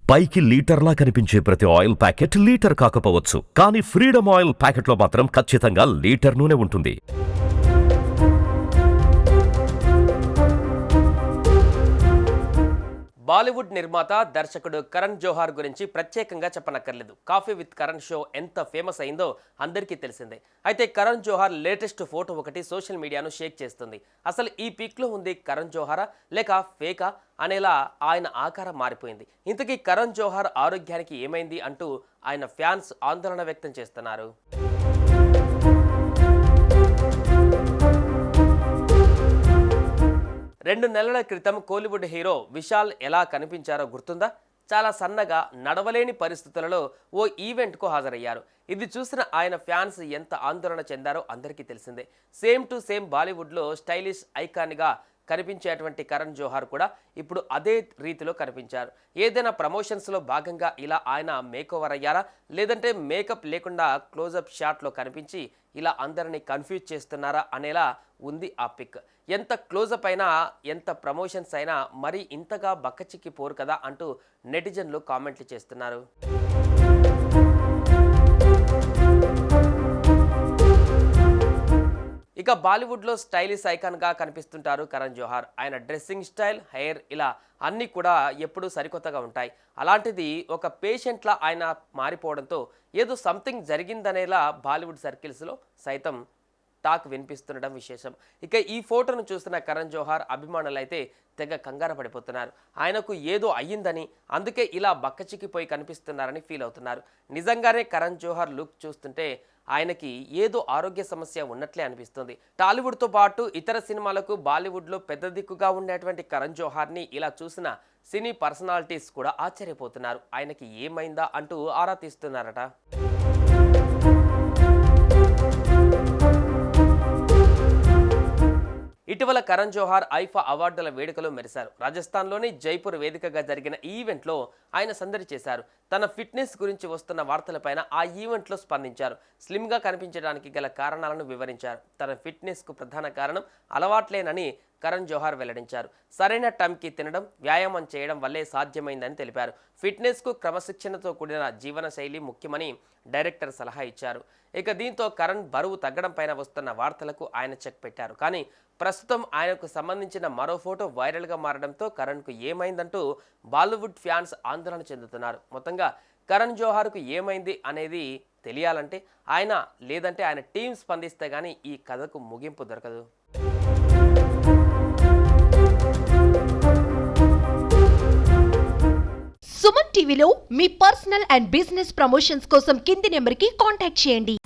పైకి లీటర్లా కనిపించే ప్రతి ఆయిల్ ప్యాకెట్ లీటర్ కాకపోవచ్చు, కానీ ఫ్రీడమ్ ఆయిల్ ప్యాకెట్లో మాత్రం ఖచ్చితంగా లీటర్ నూనె ఉంటుంది. బాలీవుడ్ నిర్మాత దర్శకుడు కరణ్ జోహార్ గురించి ప్రత్యేకంగా చెప్పనక్కర్లేదు. కాఫీ విత్ కరణ్ షో ఎంత ఫేమస్ అయిందో అందరికీ తెలిసిందే. అయితే కరణ్ జోహార్ లేటెస్ట్ ఫోటో ఒకటి సోషల్ మీడియాను షేక్ చేస్తుంది. అసలు ఈ పిక్లో ఉంది కరణ్ జోహారా లేక ఫేకా అనేలా ఆయన ఆకారం మారిపోయింది. ఇంతకీ కరణ్ జోహార్ ఆరోగ్యానికి ఏమైంది అంటూ ఆయన ఫ్యాన్స్ ఆందోళన వ్యక్తం చేస్తున్నారు. 2 నెలల క్రితం కోలీవుడ్ హీరో విశాల్ ఎలా కనిపించారో గుర్తుందా? చాలా సన్నగా, నడవలేని పరిస్థితులలో ఓ ఈవెంట్కు హాజరయ్యారు. ఇది చూసిన ఆయన ఫ్యాన్స్ ఎంత ఆందోళన చెందారో అందరికీ తెలిసిందే. సేమ్ టు సేమ్ బాలీవుడ్లో స్టైలిష్ ఐకాన్గా కనిపించేటువంటి కరణ్ జోహార్ కూడా ఇప్పుడు అదే రీతిలో కనిపించారు. ఏదైనా ప్రమోషన్స్లో భాగంగా ఇలా ఆయన మేకోవర్ అయ్యారా, లేదంటే మేకప్ లేకుండా క్లోజప్ షాట్లో కనిపించి ఇలా అందరినీ కన్ఫ్యూజ్ చేస్తున్నారా అనేలా ఉంది ఆ పిక్. ఎంత క్లోజప్ అయినా, ఎంత ప్రమోషన్స్ అయినా మరీ ఇంతగా బక్కచిక్కి పోరు కదా అంటూ నెటిజన్లు కామెంట్లు చేస్తున్నారు. ఇక బాలీవుడ్లో స్టైలిష్ ఐకాన్గా కనిపిస్తుంటారు కరణ్ జోహార్. ఆయన డ్రెస్సింగ్ స్టైల్, హెయిర్ ఇలా అన్నీ కూడా ఎప్పుడూ సరికొత్తగా ఉంటాయి. అలాంటిది ఒక పేషెంట్లా ఆయన మారిపోవడంతో ఏదో సంథింగ్ జరిగిందనేలా బాలీవుడ్ సర్కిల్స్లో సైతం టాక్ వినిపిస్తుండడం విశేషం. ఇక ఈ ఫోటోను చూస్తున్న కరణ్ జోహార్ అభిమానులు అయితే తెగ కంగారు పడిపోతున్నారు. ఆయనకు ఏదో అయ్యిందని, అందుకే ఇలా బక్కచిక్కిపోయి కనిపిస్తున్నారని ఫీల్ అవుతున్నారు. నిజంగానే కరణ్ జోహార్ లుక్ చూస్తుంటే ఆయనకి ఏదో ఆరోగ్య సమస్య ఉన్నట్లే అనిపిస్తుంది. టాలీవుడ్తో పాటు ఇతర సినిమాలకు బాలీవుడ్లో పెద్ద దిక్కుగా ఉండేటువంటి కరణ్ జోహార్ని ఇలా చూసిన సినీ పర్సనాలిటీస్ కూడా ఆశ్చర్యపోతున్నారు. ఆయనకి ఏమైందా అంటూ ఆరా తీస్తున్నారట. ఇటీవల కరణ్ జోహార్ ఐఫా అవార్డుల వేడుకలో మెరిశారు. రాజస్థాన్లోని జైపూర్ వేదికగా జరిగిన ఈ ఈవెంట్లో ఆయన సందడి చేశారు. తన ఫిట్నెస్ గురించి వస్తున్న వార్తలపైన ఆ ఈవెంట్లో స్పందించారు. స్లిమ్గా కనిపించడానికి గల కారణాలను వివరించారు. తన ఫిట్నెస్కు ప్రధాన కారణం అలవాట్లేనని కరణ్ జోహార్ వెల్లడించారు. సరైన టైంకి తినడం, వ్యాయామం చేయడం వల్లే సాధ్యమైందని తెలిపారు. ఫిట్నెస్కు క్రమశిక్షణతో కూడిన జీవన శైలి ముఖ్యమని డైరెక్టర్ సలహా ఇచ్చారు. ఇక దీంతో కరణ్ బరువు తగ్గడం పైన వస్తున్న వార్తలకు ఆయన చెక్ పెట్టారు. కానీ ప్రస్తుతం ఆయనకు సంబంధించిన మరో ఫోటో వైరల్గా మారడంతో కరణ్కు ఏమైందంటూ బాలీవుడ్ ఫ్యాన్స్ ఆందోళన చెందుతున్నారు. మొత్తంగా కరణ్ జోహార్కు ఏమైంది అనేది తెలియాలంటే ఆయన లేదంటే ఆయన టీం స్పందిస్తే కానీ ఈ కథకు ముగింపు దొరకదు. సుమన్ టీవీలో మీ పర్సనల్ అండ్ బిజినెస్ ప్రమోషన్స్ కోసం కింది నెంబర్కి కాంటాక్ట్ చేయండి.